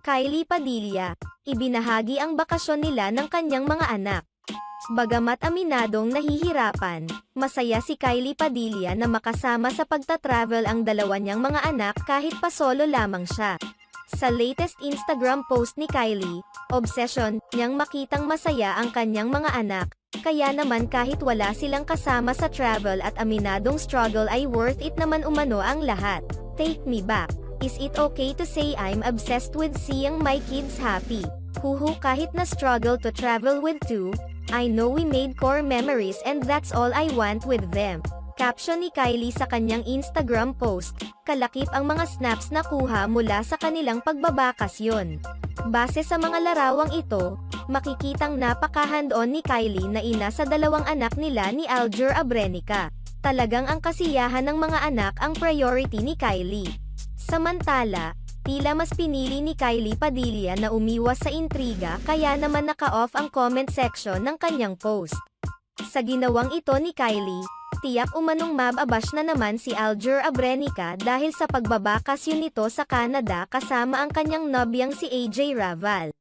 Kylie Padilla, ibinahagi ang bakasyon nila ng kanyang mga anak. Bagamat aminadong nahihirapan, masaya si Kylie Padilla na makasama sa pagta-travel ang dalawa niyang mga anak kahit pa solo lamang siya. Sa latest Instagram post ni Kylie, obsession niyang makitang masaya ang kanyang mga anak, kaya naman kahit wala silang kasama sa travel at aminadong struggle ay worth it naman umano ang lahat. Take me back. Is it okay to say I'm obsessed with seeing my kids happy? Huhu, kahit na struggle to travel with two, I know we made core memories and that's all I want with them. Caption ni Kylie sa kanyang Instagram post, kalakip ang mga snaps na kuha mula sa kanilang pagbabakasyon. Base sa mga larawang ito, makikitang napaka-hand-on ni Kylie na ina sa dalawang anak nila ni Aljur Abrenica. Talagang ang kasiyahan ng mga anak ang priority ni Kylie. Samantala, tila mas pinili ni Kylie Padilla na umiwas sa intriga kaya naman naka-off ang comment section ng kanyang post. Sa ginawang ito ni Kylie, tiyak umanong mababash na naman si Aljur Abrenica dahil sa pagbabakasyon nito sa Canada kasama ang kanyang nobyang si AJ Raval.